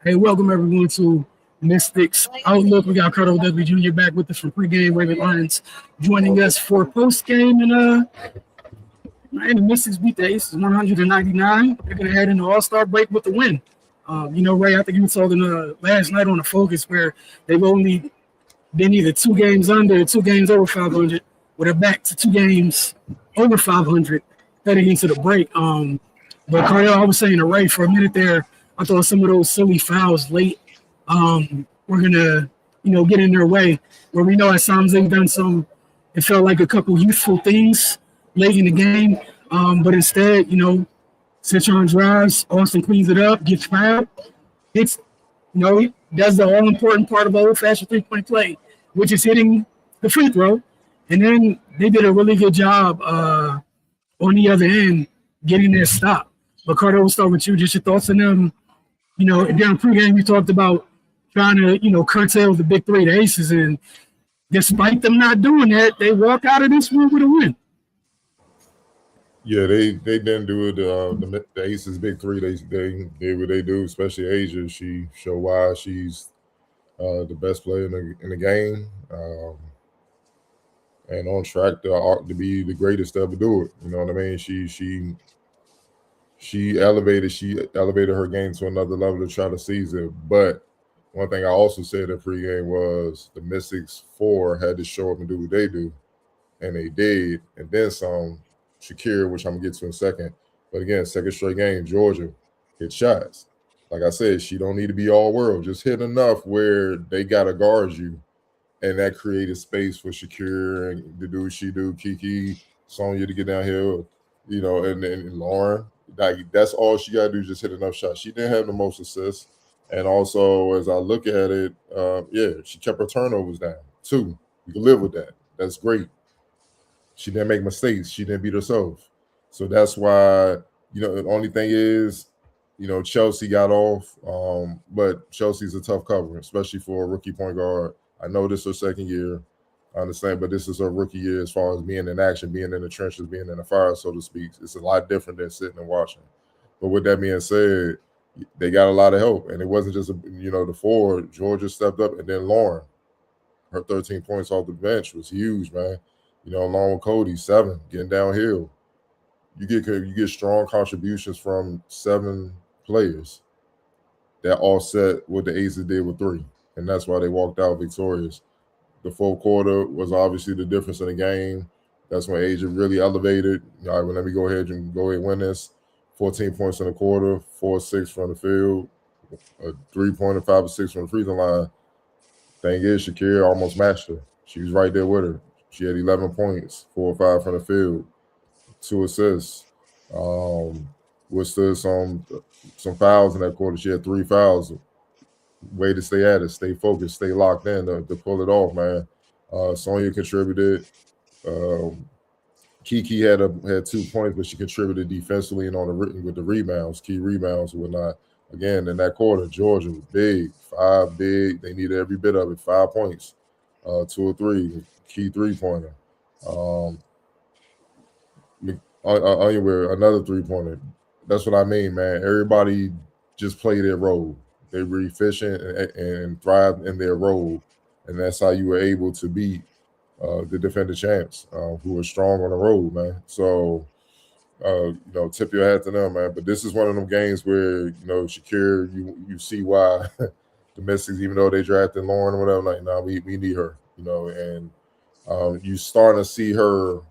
Hey, welcome everyone to Mystics Outlook. We got Carter Dudley Jr. back with us from pregame. Raven Lions joining us for postgame, and the Mystics beat the Aces 199. They're gonna head into All-Star break with the win. Ray, I think you told in last night on the Focus where they've only been either 2 games under or 2 games over 500. Well, they're back to 2 games over 500 heading into the break. But Cardell, I was saying to Ray for a minute there, I thought some of those silly fouls late were gonna, get in their way. Where we know at times they've done some, it felt like a couple youthful things late in the game. But instead, Citron drives, Austin cleans it up, gets fouled, hits, does the all important part of old fashioned 3-point play, which is hitting the free throw. And then they did a really good job on the other end getting their stop. But Carter, we'll start with you. Just your thoughts on them. During pregame, you talked about trying to, curtail the big three, the Aces, and despite them not doing that, they walk out of this one with a win. Yeah, they didn't do it. The Aces big three. They did what they do, especially Asia. She showed why she's the best player in the game, and on track to be the greatest to ever do it. You know what I mean? She elevated her game to another level to try to seize it. But one thing I also said in pregame was the Mystics 4 had to show up and do what they do, and they did, and then some. Shakira, which I'm gonna get to in a second, but again, second straight game, Georgia hit shots. Like I said, she don't need to be all world. Just hit enough where they gotta guard you, and that created space for Shakira and to do what she do, Kiki, Sonya to get downhill, and Lauren. Like that's all she gotta do, just hit enough shots. She didn't have the most assists, and also as I look at it, she kept her turnovers down too. You can live with that. That's great. She didn't make mistakes. She didn't beat herself. So that's why, the only thing is, Chelsea got off. But Chelsea's a tough cover, especially for a rookie point guard. I know this is her second year. I understand, but this is her rookie year as far as being in action, being in the trenches, being in the fire, so to speak. It's a lot different than sitting and watching. But with that being said, they got a lot of help. And it wasn't just, the forward. Georgia stepped up. And then Lauren, her 13 points off the bench was huge, man. Along with Cody, 7, getting downhill. You get strong contributions from 7 players that offset what the Aces did with 3, and that's why they walked out victorious. The fourth quarter was obviously the difference in the game. That's when Asia really elevated. All right, well, let me go ahead and win this. 14 points in the quarter, 4-6 from the field, a 3-pointer, 5-6 from the free throw line. Thing is, Shakira almost matched her. She was right there with her. She had 11 points, 4 or 5 from the field, 2 assists. Withstood some fouls in that quarter. She had 3 fouls. Way to stay at it, stay focused, stay locked in to pull it off, man. Sonya contributed. Kiki had 2 points, but she contributed defensively and with the rebounds, key rebounds and whatnot. Again, in that quarter, Georgia was big, 5 big. They needed every bit of it, 5 points, 2 or 3. Key 3-pointer. Another 3-pointer. That's what I mean, man. Everybody just play their role. They were efficient and thrived in their role, and that's how you were able to beat the defending champs, who were strong on the road, man. So, tip your hat to them, man. But this is one of them games where Shakira, you see why the Mystics, even though they drafted Lauren or whatever, like, nah, we need her, and. You starting to see her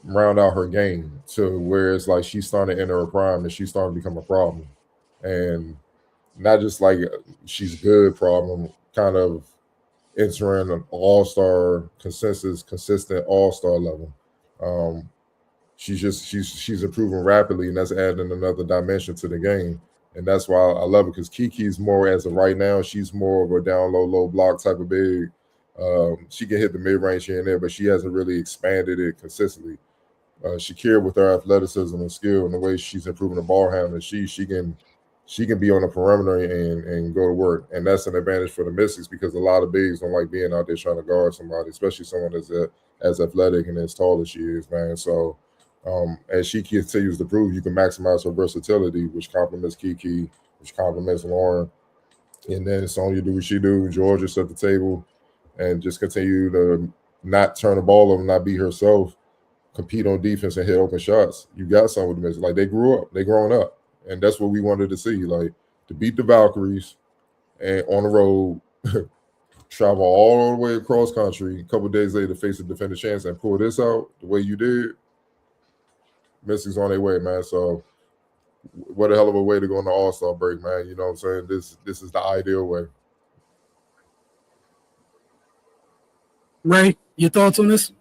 round out her game to where it's like she's starting to enter her prime and she's starting to become a problem. And not just like she's good problem, kind of entering an all-star consistent all-star level. She's improving rapidly, and that's adding another dimension to the game. And that's why I love it, because Kiki's more, as of right now, she's more of a down low block type of big. She can hit the mid-range here and there, but she hasn't really expanded it consistently. Shakira, with her athleticism and skill and the way she's improving the ball handling, she can be on the perimeter and go to work. And that's an advantage for the Mystics, because a lot of bigs don't like being out there trying to guard somebody, especially someone that's as athletic and as tall as she is, man. So as she continues to prove, you can maximize her versatility, which complements Kiki which compliments Lauren. And then Sonya do what she do. Georgia set the table and just continue to not turn the ball over, not be herself, compete on defense and hit open shots. You got something with the Mystics. Like, they grew up. They grown up. And that's what we wanted to see. Like, to beat the Valkyries and on the road, travel all the way across country, a couple of days later face a defender chance and pull this out the way you did. Mystics on their way, man. So what a hell of a way to go on the All-Star break, man. You know what I'm saying? This is the ideal way. Ray, your thoughts on this?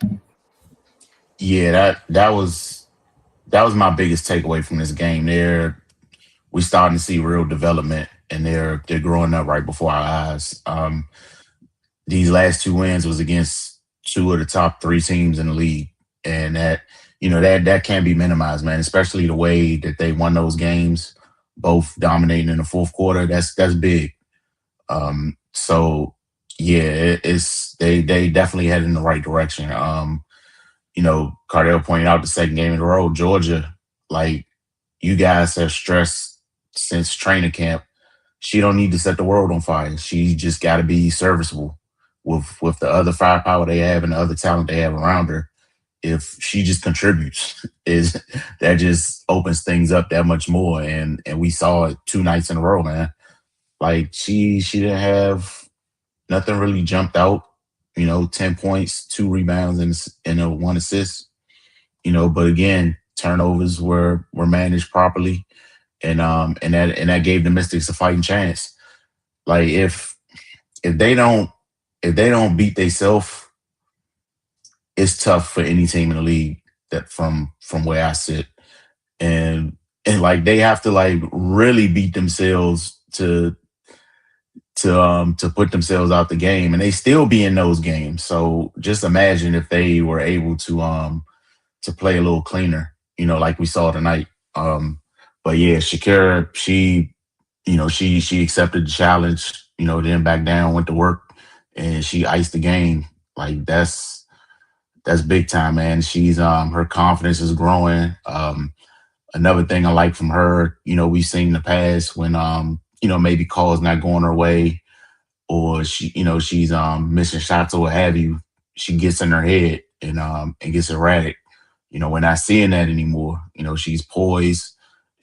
Yeah, that was my biggest takeaway from this game. We starting to see real development, and they're growing up right before our eyes. These last 2 wins was against 2 of the top 3 teams in the league, and that can't be minimized, man. Especially the way that they won those games, both dominating in the fourth quarter. That's big. So yeah, they definitely head in the right direction. Cardell pointed out the second game in a row, Georgia, like, you guys have stressed since training camp. She don't need to set the world on fire. She just got to be serviceable with the other firepower they have and the other talent they have around her. If she just contributes, that just opens things up that much more. And we saw it 2 nights in a row, man. Like, she didn't have nothing really jumped out. 10 points, 2 rebounds, and 1 assist. But again, turnovers were managed properly, and that gave the Mystics a fighting chance. Like, if they don't beat themselves, it's tough for any team in the league that from where I sit, and like, they have to, like, really beat themselves to put themselves out the game, and they still be in those games. So just imagine if they were able to play a little cleaner, like we saw tonight. But yeah, Shakira, she accepted the challenge, didn't back down, went to work, and she iced the game. Like, that's big time, man. She's her confidence is growing. Another thing I like from her, we've seen in the past when maybe calls not going her way, or she's missing shots or what have you, she gets in her head and gets erratic. We're not seeing that anymore. She's poised,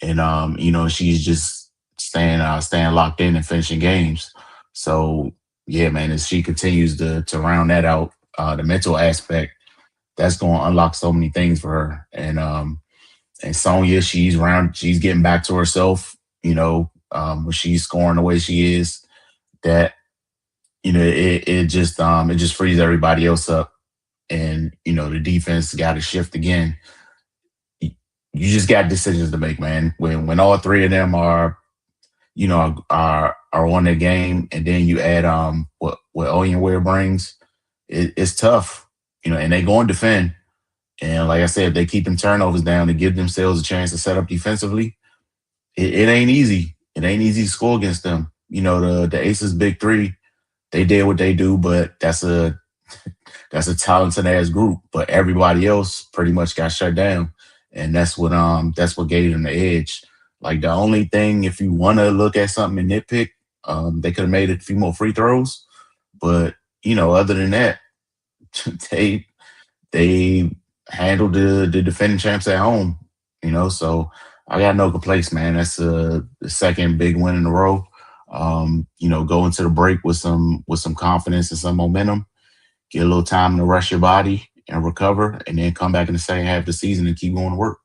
and she's just staying locked in and finishing games. So yeah, man, as she continues to round that out, the mental aspect, that's going to unlock so many things for her. And Sonya, she's getting back to herself. When she's scoring the way she is, that it just frees everybody else up, and the defense got to shift again. You just got decisions to make, man. When all 3 of them are on their game, and then you add what Oyenware brings, it's tough. And they go and defend. And like I said, if they keep them turnovers down to give themselves a chance to set up defensively, it ain't easy. It ain't easy to score against them. The Aces big 3, they did what they do, but that's a talented ass group. But everybody else pretty much got shut down, and that's what gave them the edge. Like, the only thing, if you want to look at something and nitpick, they could have made a few more free throws, but other than that, they handled the defending champs at home. So I got no complaints, man. That's the second big win in a row. Go into the break with some confidence and some momentum, get a little time to rest your body and recover, and then come back in the second half of the season and keep going to work.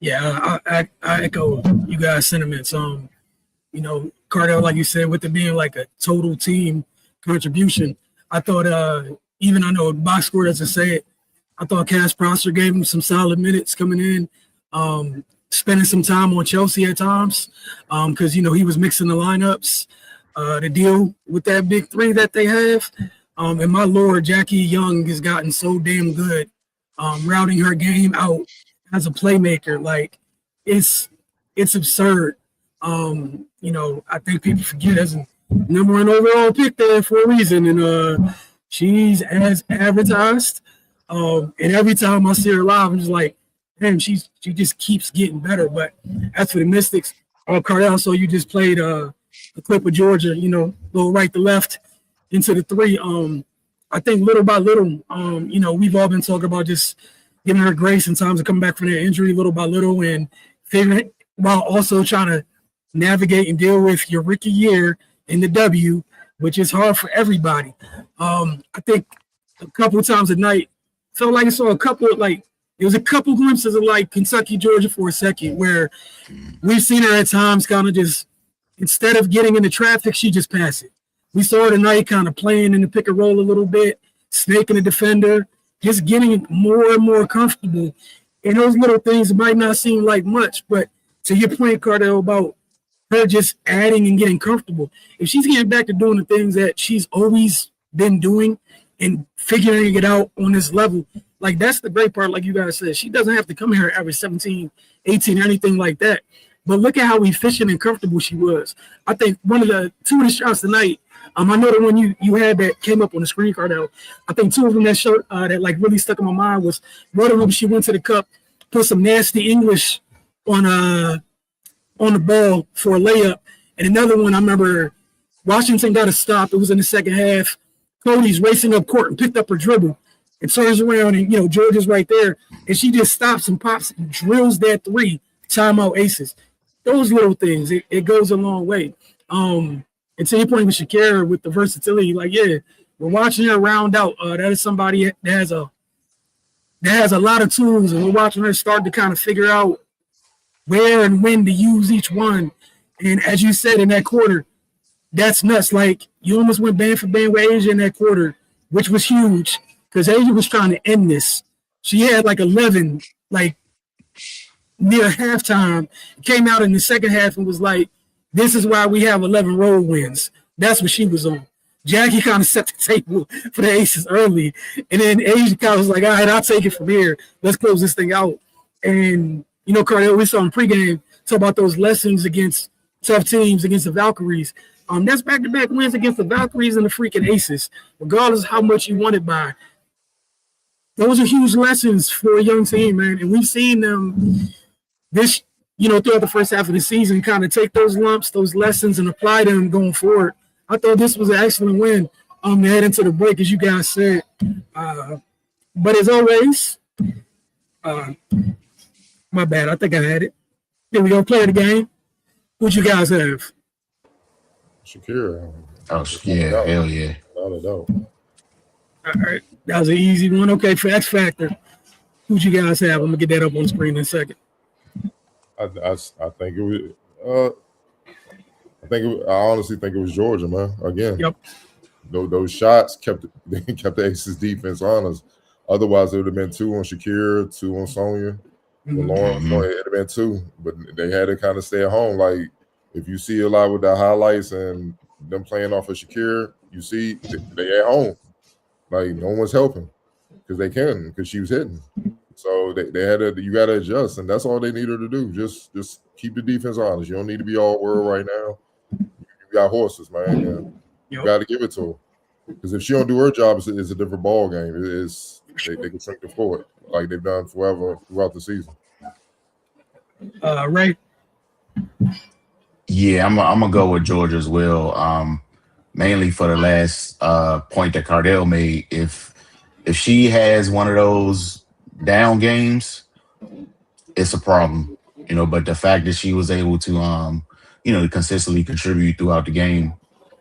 Yeah, I echo you guys' sentiments. Cardell, like you said, with it being like a total team contribution, I thought, even I know box score doesn't say it, I thought Cass Prosser gave him some solid minutes coming in, spending some time on Chelsea at times, because, he was mixing the lineups to deal with that big 3 that they have. And my Lord, Jackie Young has gotten so damn good routing her game out as a playmaker. Like, it's absurd. I think people forget as a number 1 overall pick there for a reason, and she's as advertised. And every time I see her live, I'm just like, and she just keeps getting better. But as for the Mystics, Cardell, so you just played a clip of Georgia, little right to left into the three. I think little by little, we've all been talking about just giving her grace in times to come back from that injury little by little and figuring while also trying to navigate and deal with your rookie year in the W, which is hard for everybody. I think a couple of times a night, felt like I saw it was a couple glimpses of like Kentucky, Georgia for a second, where we've seen her at times kind of just, instead of getting into traffic, she just passed it. We saw her tonight kind of playing in the pick and roll a little bit, snaking the defender, just getting more and more comfortable. And those little things might not seem like much, but to your point, Cardell, about her just adding and getting comfortable, if she's getting back to doing the things that she's always been doing and figuring it out on this level, like that's the great part, like you guys said. She doesn't have to come here average 17, 18, or anything like that. But look at how efficient and comfortable she was. I think two of the shots tonight, I know the one you had that came up on the screen, Cardell. I think two of them that showed that like really stuck in my mind was one of them, she went to the cup, put some nasty English on the ball for a layup. And another one, I remember Washington got a stop. It was in the second half. Cody's racing up court and picked up her dribble and turns around and, Georgia's right there. And she just stops and pops and drills that three, timeout aces. Those little things, it goes a long way. And to your point with Shakira, with the versatility, like, yeah, we're watching her round out. That is somebody that has a lot of tools, and we're watching her start to kind of figure out where and when to use each one. And as you said in that quarter, that's nuts. Like, you almost went band for band with Asia in that quarter, which was huge because Asia was trying to end this. She had like 11, like near halftime, came out in the second half and was like, this is why we have 11 road wins. That's what she was on. Jackie kind of set the table for the Aces early. And then Asia kind of was like, all right, I'll take it from here. Let's close this thing out. And, Cardell, we saw in pregame talk about those lessons against tough teams, against the Valkyries. That's back-to-back wins against the Valkyries and the freaking Aces, regardless of how much you won it by. Those are huge lessons for a young team, man. And we've seen them this, throughout the first half of the season, kind of take those lumps, those lessons, and apply them going forward. I thought this was an excellent win to head into the break, as you guys said. But as always, my bad. I think I had it. Here we go. Play the game. What you guys have? Shakira. Oh, yeah. Hell yeah. Not a doubt. All right. That was an easy one. Okay, for Xfactor, who'd you guys have? I'm going to get that up on the screen in a second. I think it was I honestly think it was Georgia, man. Again. Yep. Those shots kept the Aces defense on us. Otherwise, it would have been 2 on Shakira, 2 on Sonya. Lawrence, it would have been 2, but they had to kind of stay at home. Like, if you see a lot with the highlights and them playing off of Shakira, you see they at home. Like, no one's helping because she was hitting. So they had to. You got to adjust, and that's all they needed to do. Just keep the defense honest. You don't need to be all world right now. You got horses, man. Yeah. You got to give it to her. Because if she don't do her job, it's a different ball game. They can shrink the floor like they've done forever throughout the season. Ray? Yeah, I'm gonna go with Georgia as well. Mainly for the last point that Cardell made. If she has one of those down games, it's a problem. But the fact that she was able to consistently contribute throughout the game,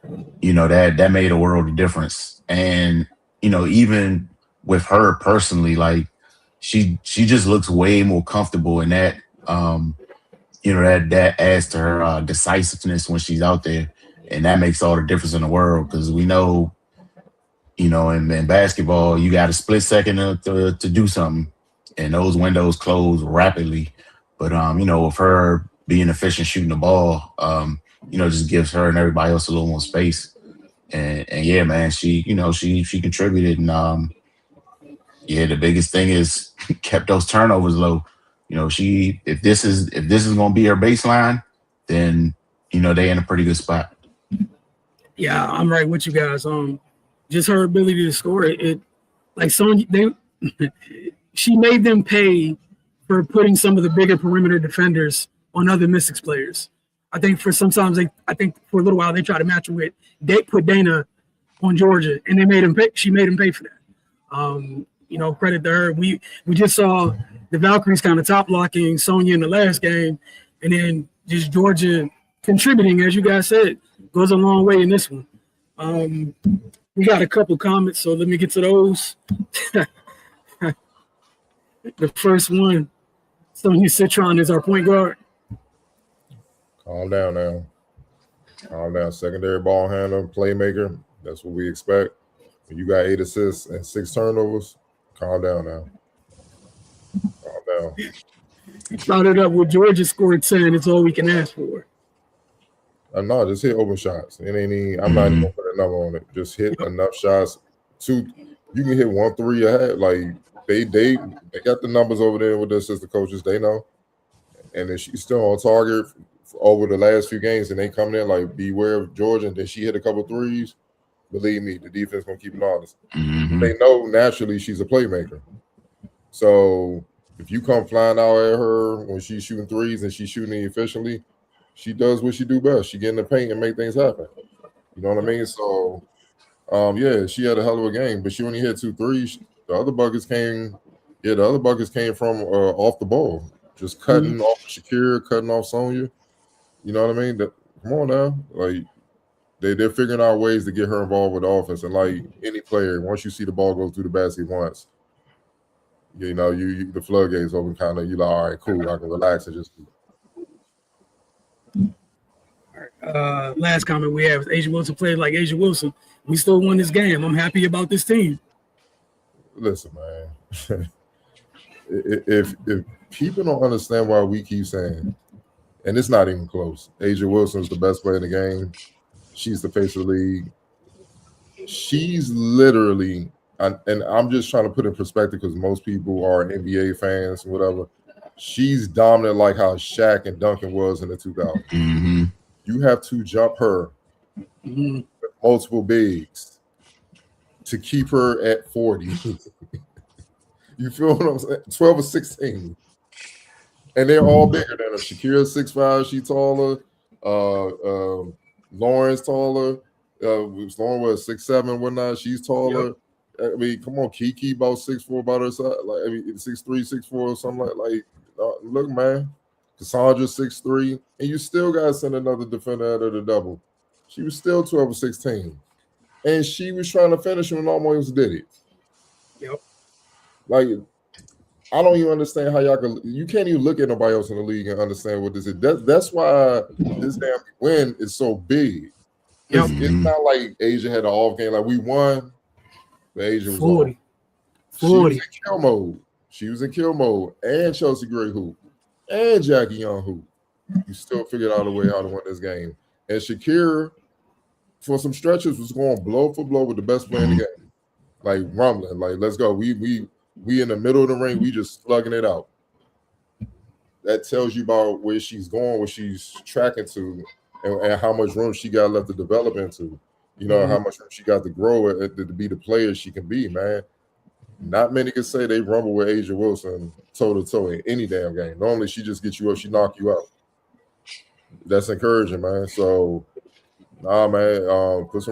that made a world of difference. And even with her personally, like she just looks way more comfortable in that. That adds to her decisiveness when she's out there, and that makes all the difference in the world. Because we know, in basketball, you got a split second to do something, and those windows close rapidly. But with her being efficient shooting the ball, just gives her and everybody else a little more space. And yeah, man, she contributed, and the biggest thing is kept those turnovers low. If this is gonna be her baseline, then they in a pretty good spot. Yeah, I'm right with you guys. Just her ability to score it like Sonya, she made them pay for putting some of the bigger perimeter defenders on other Mystics players. I think for sometimes I think for a little while they tried to match him with. They put Dana on Georgia, and they made him pay. She made him pay for that. Credit to her. We just saw the Valkyries kind of top blocking Sonya in the last game, and then just Georgia contributing, as you guys said, goes a long way in this one. We got a couple comments, so let me get to those. The first one, Sonya Citron is our point guard. Calm down now. Calm down. Secondary ball handler, playmaker. That's what we expect. When you got 8 assists and 6 turnovers, calm down now. Calm down. Brought it up with Georgia scored 10. It's all we can ask for. No, just hit open shots. It ain't even, I'm not even gonna put a number on it. Just hit enough shots. You can hit 1 3 ahead. Like they got the numbers over there with the assistant coaches. They know, and then she's still on target over the last few games. And they come in like beware of Georgia. And then she hit a couple threes. Believe me, the defense gonna keep it honest. Mm-hmm. They know naturally she's a playmaker. So if you come flying out at her when she's shooting threes and she's shooting efficiently, she does what she do best. She get in the paint and make things happen. You know what I mean? So, yeah, she had a hell of a game, but she only hit 2 threes. The other buckets came from off the ball, just cutting off Shakira, cutting off Sonya. You know what I mean? Come on now, like they're figuring out ways to get her involved with the offense. And like any player, once you see the ball go through the basket once, you know, you the floodgates open. Kind of, you like, all right, cool, I can relax and just. Last comment we have is Asia Wilson played like Asia Wilson. We still won this game. I'm happy about this team. Listen, man. if people don't understand why we keep saying, and it's not even close, Asia Wilson's the best player in the game. She's the face of the league. She's literally, and I'm just trying to put in perspective because most people are NBA fans and whatever. She's dominant like how Shaq and Duncan was in the 2000s. Mm-hmm. You have to jump her with multiple bigs to keep her at 40. You feel what I'm saying? 12 or 16. And they're all bigger than her. Shakira's 6'5", she taller. Lauren's taller. Lauren was 6'7", whatnot. She's taller. Yep. I mean, come on, Kiki about 6'4", about her side. Like, I mean, 6'3", 6'4", or something like. Look, man. Cassandra 6'3", and you still got to send another defender out of the double. She was still 12 or 16, and she was trying to finish and almost did it. Yep. Like, I don't even understand how y'all can. You can't even look at nobody else in the league and understand what this is. That's why this damn win is so big. Yep. It's not like Asia had an off game. Like we won, but Asia was 40. She was in kill mode. She was in kill mode, and Chelsea Gray hoop. And Jackie Young hoop. You still figured out a way how to win this game. And Shakira, for some stretches, was going blow for blow with the best player in the game. Like rumbling. Like, let's go. We in the middle of the ring, we just slugging it out. That tells you about where she's going, what she's tracking to, and how much room she got left to develop into. You know, how much room she got to grow to be the player she can be, man. Not many can say they rumble with Asia Wilson toe-to-toe in any damn game. Normally, she just gets you up, she knock you out. That's encouraging, man. So, nah, man, put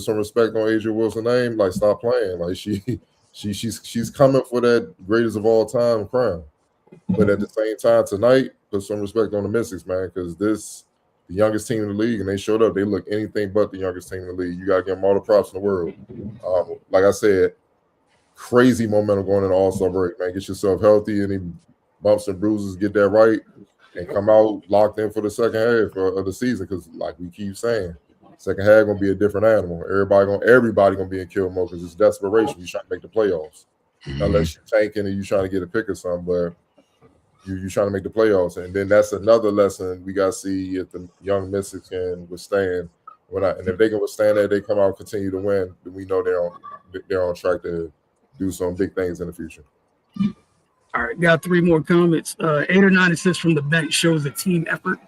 some respect on Asia Wilson's name. Like, stop playing. Like, she's coming for that greatest of all time crown. But at the same time, tonight, put some respect on the Mystics, man, because the youngest team in the league, and they showed up. They look anything but the youngest team in the league. You got to give them all the props in the world. Like I said, crazy momentum going into All-Star break, man. Get yourself healthy. Any bumps and bruises, get that right, and come out locked in for the second half of the season. Because, like we keep saying, second half gonna be a different animal. Everybody gonna be in kill mode because it's desperation. You trying to make the playoffs, unless you're tanking and you trying to get a pick or something. But you trying to make the playoffs, and then that's another lesson we gotta see if the young Mystics can withstand. And if they can withstand that, they come out and continue to win. Then we know they're on track to do some big things in the future. All right, got 3 more comments. 8 or 9 assists from the bench shows a team effort.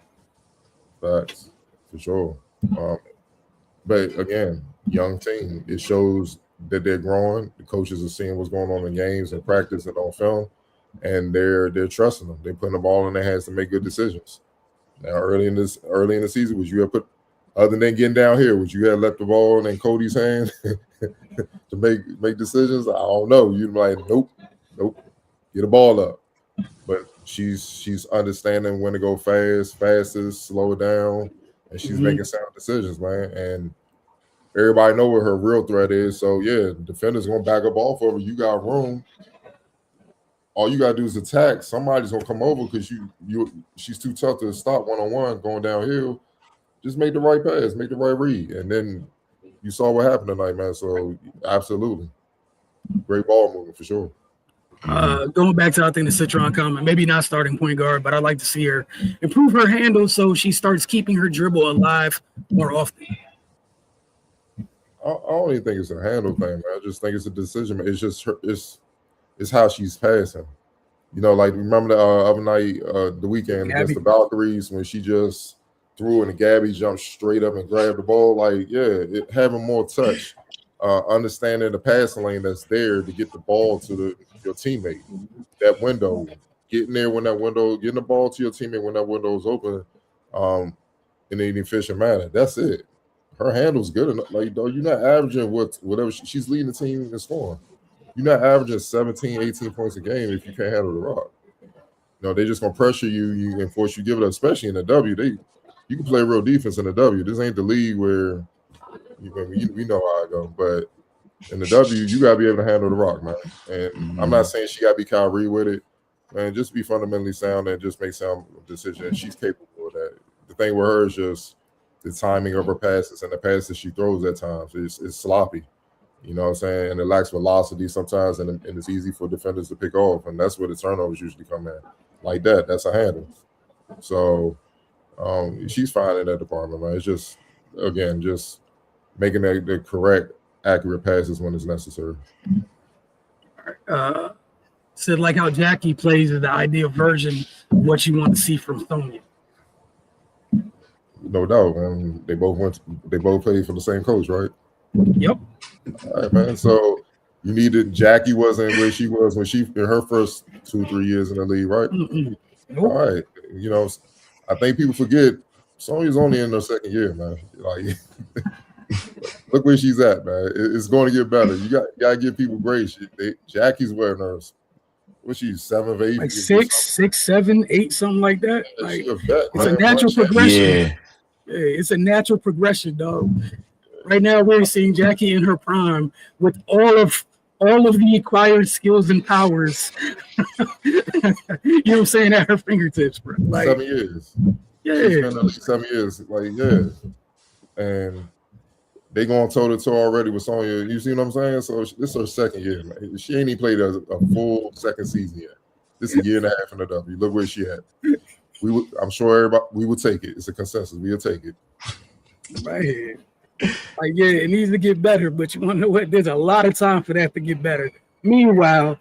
Facts, for sure. But again, young team. It shows that they're growing. The coaches are seeing what's going on in games and practice and on film. and they're trusting them. They're putting the ball in their hands to make good decisions. Now, early in the season, would you have put, other than getting down here, would you have left the ball in Cody's hand to make decisions? I don't know. You'd be like, nope, get the ball up. But she's understanding when to go fastest, slow it down, and she's making sound decisions, man. And everybody know what her real threat is. So yeah, the defender's gonna back up off of her. You got room. All you gotta do is attack. Somebody's gonna come over because she's too tough to stop one-on-one going downhill. Just make the right pass, make the right read, and then you saw what happened tonight, man. So absolutely, great ball movement for sure. Going back to, I think, the Citron comment, maybe not starting point guard, but I'd like to see her improve her handle so she starts keeping her dribble alive more often. I don't even think it's a handle thing, man. I just think it's a decision. It's just her. It's how she's passing. You know, like remember the other night, the weekend against the Valkyries when she just threw and Gabby jumped straight up and grabbed the ball. Like, yeah, having more touch, understanding the passing lane that's there to get the ball to your teammate. That window, getting there when getting the ball to your teammate when that window is open, in an efficient manner. That's it. Her handle's good enough. Like, though, you're not averaging whatever she's leading the team in scoring. You're not averaging 17, 18 points a game if you can't handle the rock. No, they're just gonna pressure you and force you to give it up, especially in the W. You can play real defense in the W. This ain't the league where we know how I go, but in the W, you gotta be able to handle the rock, man. And I'm not saying she gotta be Kyrie with it, man. Just be fundamentally sound and just make sound decisions. She's capable of that. The thing with her is just the timing of her passes and the passes she throws at times. It's sloppy. You know what I'm saying? And it lacks velocity sometimes, and it's easy for defenders to pick off, and that's where the turnovers usually come in. Like that, that's a handle. So she's fine in that department, man. It's just, again, just making the correct, accurate passes when it's necessary. Said like how Jackie plays is the ideal version of what you want to see from Sonya. No doubt, man. They both played for the same coach, right? Yep. All right, man. So you needed Jackie wasn't where she was when she in her first 2-3 years in the league, right? Nope. All right. You know, I think people forget Sonya's only in her second year, man. Like, look where she's at, man. It's going to get better. You got to give people grace. Jackie's wearing her. What's she, 7th, 8th? Like 6, 7, 8, something like that. Like, it's a natural progression. Yeah, it's a natural progression, dog. Right now, we're seeing Jackie in her prime with all of the acquired skills and powers. You know what I'm saying, at her fingertips, bro. Like, 7 years. Yeah. She's been there 7 years. Like, yeah. And they going toe-to-toe already with Sonya. You see what I'm saying? So this is her second year, man. She ain't even played a full second season yet. This is a year and a half in the W. Look where she at. I'm sure everybody, we will take it. It's a consensus. We'll take it. Right. Like, yeah, it needs to get better, but you want to know what? There's a lot of time for that to get better. Meanwhile,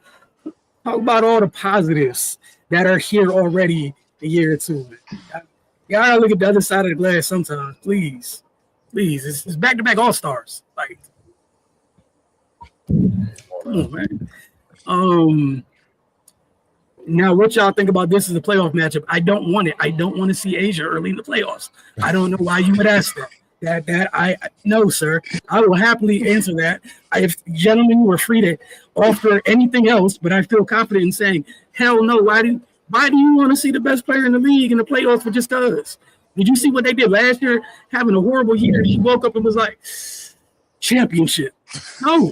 talk about all the positives that are here already a year or two. You gotta look at the other side of the glass sometimes, please. It's back-to-back All-Stars. Like, come on, man. Now, what y'all think about this as a playoff matchup? I don't want it. I don't want to see Asia early in the playoffs. I don't know why you would ask that. No, sir. I will happily answer that. If gentlemen were free to offer anything else, but I feel confident in saying, hell no. Why do you want to see the best player in the league in the playoffs for just us? Did you see what they did last year? Having a horrible year. She woke up and was like, championship. No.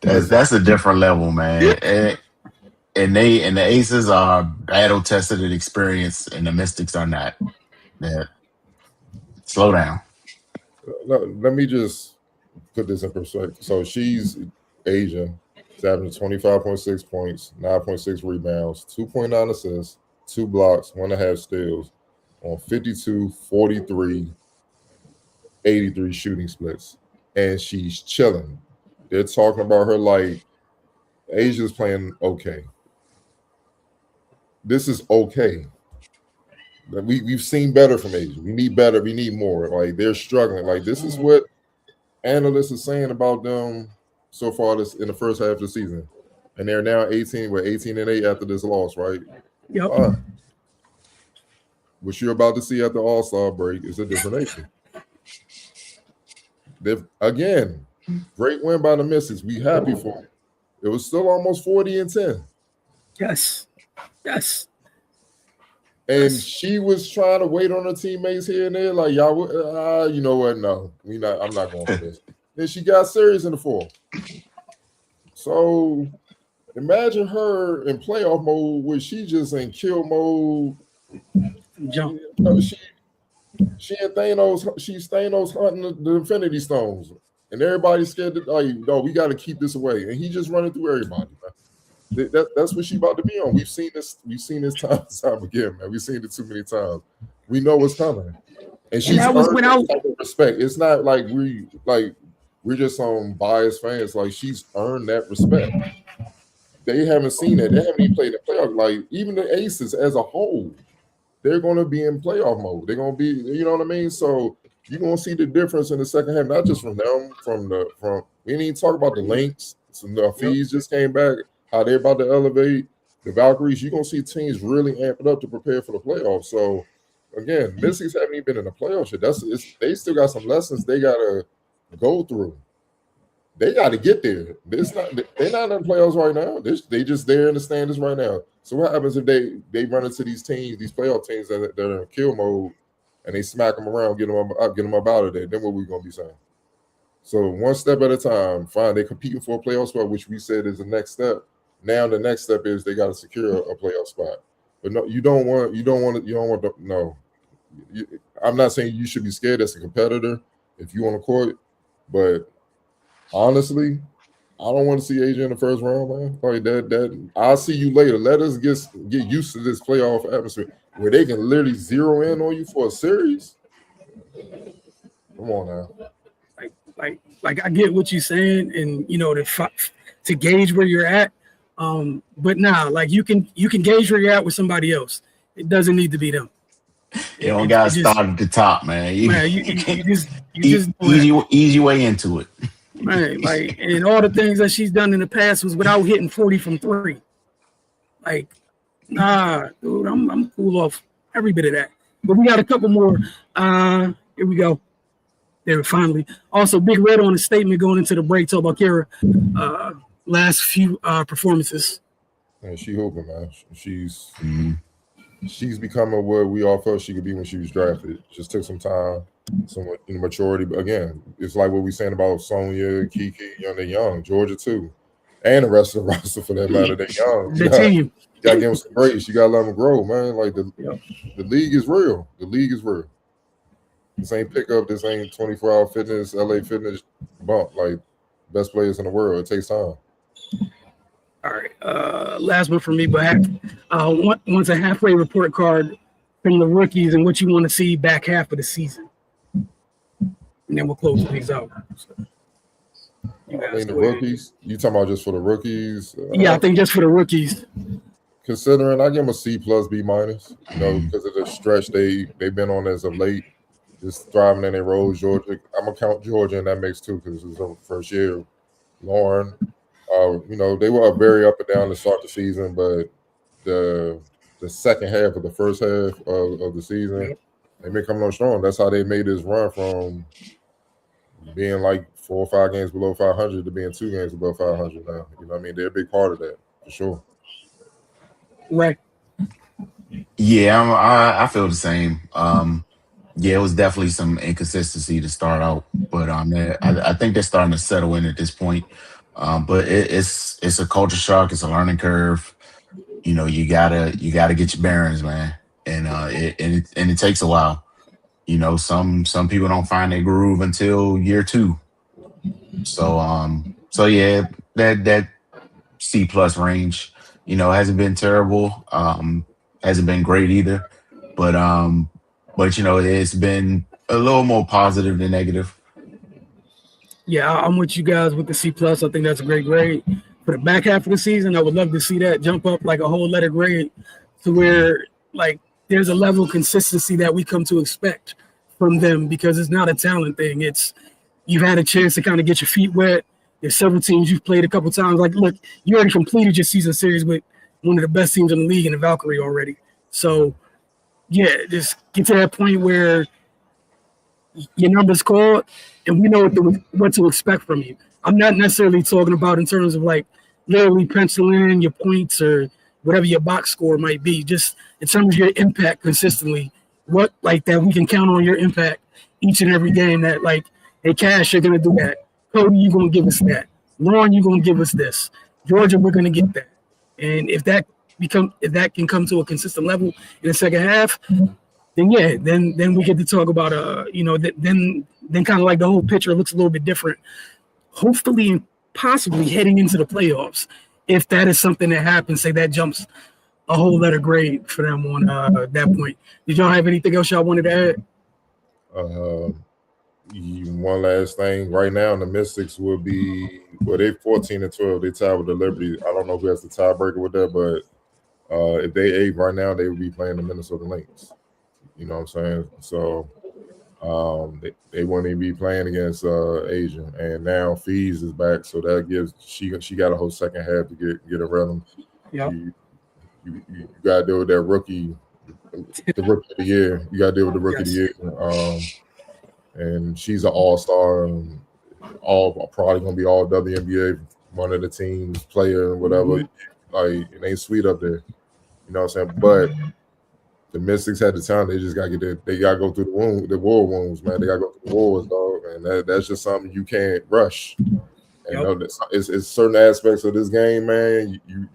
that's a different level, man. And the Aces are battle tested and experienced, and the Mystics are not. Yeah. Slow down. Let me just put this in perspective. So she's Asian. She's averaging 25.6 points, 9.6 rebounds, 2.9 assists, 2 blocks, 1.5 steals on 52, 43, 83 shooting splits. And she's chilling. They're talking about her like Asia's playing okay. This is okay. We've seen better from Asia. We need better. We need more. Like, they're struggling. Like, this is what analysts are saying about them so far this in the first half of the season, and they're now 18-8 after this loss, right? Yep. What you're about to see at the All-Star break is a different nation. Again, great win by the Mystics. We happy for them. It was still almost 40-10. Yes. And she was trying to wait on her teammates here and there, like, y'all, you know what? No, I'm not going for this. Then she got serious in the fourth. So imagine her in playoff mode where she just in kill mode. Jump. She and Thanos, she's Thanos hunting the Infinity Stones. And everybody's scared to, like, no, we got to keep this away. And he just running through everybody, man. That's what she about to be on. We've seen this time and time again, man. We've seen it too many times. We know what's coming. And she's earned respect. It's not like we're just some biased fans. Like, she's earned that respect. They haven't seen it. They haven't even played the playoff. Like, even the Aces as a whole, they're going to be in playoff mode. They're going to be, you know what I mean? So you're going to see the difference in the second half, not just from them, from we didn't even talk about the Lynx. Some fees just came back, how they're about to elevate the Valkyries. You're going to see teams really amp it up to prepare for the playoffs. So, again, Mystics haven't even been in the playoffs yet. They still got some lessons they got to go through. They got to get there. They're not in the playoffs right now. They just there in the standings right now. So what happens if they run into these teams, these playoff teams that are in kill mode, and they smack them around, get them up out of there? Then what we gonna be saying? So one step at a time. Fine, they're competing for a playoff spot, which we said is the next step. Now the next step is they got to secure a playoff spot. But no, you don't want to. No, I'm not saying you should be scared as a competitor if you on the court, but honestly, I don't want to see AJ in the first round, man. Like that. I'll see you later. Let us get used to this playoff atmosphere where they can literally zero in on you for a series. Come on now. Like I get what you're saying, and you know to gauge where you're at. But like you can gauge where you're at with somebody else. It doesn't need to be them. You don't gotta start at the top, man. You just easy way into it. Right, like, and all the things that she's done in the past was without hitting 40 from 3. Like, nah, dude, I'm cool off every bit of that. But we got a couple more. Here we go. There, finally. Also, Big Red on a statement going into the break. Talk about Kara. Last few performances. And she hooping, man. She's becoming what we all felt she could be when she was drafted. Just took some time. Some maturity, but again, it's like what we saying about Sonya, Kiki, they're young, Georgia too, and the rest of the roster for that matter. They're young. You gotta give them some grace. You gotta let them grow, man. Like the league is real. The league is real. This ain't pickup. This ain't 24-hour fitness, LA fitness bump. Like best players in the world. It takes time. All right, last one for me, but once a halfway report card from the rookies and what you want to see back half of the season. And then we'll close these out. So, the rookies? You talking about just for the rookies? Yeah, I think just for the rookies. Considering, I give them a C+, B-, because of the stretch they've been on as of late, just thriving in their roles. Georgia, I'm gonna count Georgia in that mix too, because it was her first year. Lauren, they were very up and down to start the season, but the second half of the first half of the season, they've been coming on strong. That's how they made this run from being like 4 or 5 games below 500 to being 2 games above 500 now. You know what I mean? They're a big part of that, for sure. Right. Yeah, I feel the same. It was definitely some inconsistency to start out, but I think they're starting to settle in at this point. But it's a culture shock. It's a learning curve. You gotta get your bearings, man, and it takes a while. Some people don't find their groove until year 2. So yeah, that C+ range, hasn't been terrible. Hasn't been great either, but it's been a little more positive than negative. Yeah, I'm with you guys with the C+. I think that's a great grade. For the back half of the season, I would love to see that jump up like a whole letter grade to where like there's a level of consistency that we come to expect from them, because it's not a talent thing. It's you've had a chance to kind of get your feet wet. There's several teams you've played a couple times. Like, look, you already completed your season series with one of the best teams in the league in the Valkyrie already. So, yeah, just get to that point where your number's called and we know what to expect from you. I'm not necessarily talking about in terms of like literally penciling in your points or whatever your box score might be, just in terms of your impact consistently. What like that we can count on your impact each and every game that like, hey, Cash, you're gonna do that. Cody, you're gonna give us that. Lauren, you're gonna give us this. Georgia, we're gonna get that. And if that can come to a consistent level in the second half, then yeah, then we get to talk about then kind of like the whole picture looks a little bit different. Hopefully and possibly heading into the playoffs, if that is something that happens, say that jumps a whole letter grade for them on that point. Did y'all have anything else y'all wanted to add? One last thing. Right now, the Mystics will be they 14-12. They tied with the Liberty. I don't know who has the tiebreaker with that, but if they 8 right now, they would be playing the Minnesota Lynx. You know what I'm saying? So they wouldn't even be playing against Asia. And now Fees is back, so that gives she got a whole second half to get a rhythm. Yep. You gotta deal with that rookie, the rookie of the year. You gotta deal with the rookie of the year. And she's an all-star, probably gonna be all WNBA, one of the teams, player, whatever. Like, it ain't sweet up there. You know what I'm saying? But the Mystics had the time. They just gotta they gotta go through the war wounds, man. They gotta go through the wars, dog. And that's just something you can't rush. And it's certain aspects of this game, man. You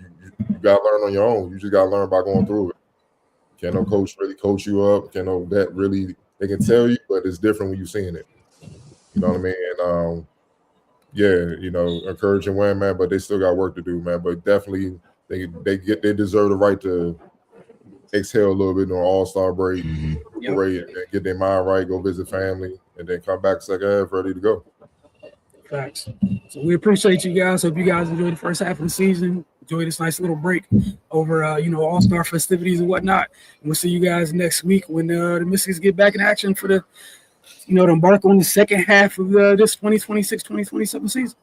gotta learn on your own. You just gotta learn by going through it. Can no coach really coach you up? Can no vet really? They can tell you, but it's different when you're seeing it. You know what I mean? And encourage and win, man. But they still got work to do, man. But definitely, they deserve the right to exhale a little bit on All-Star break, and get their mind right, go visit family, and then come back second half ready to go. Facts. So we appreciate you guys. Hope you guys enjoyed the first half of the season. Enjoy this nice little break over All-Star festivities and whatnot. And we'll see you guys next week when the Mystics get back in action for to embark on the second half of this 2026-2027 season.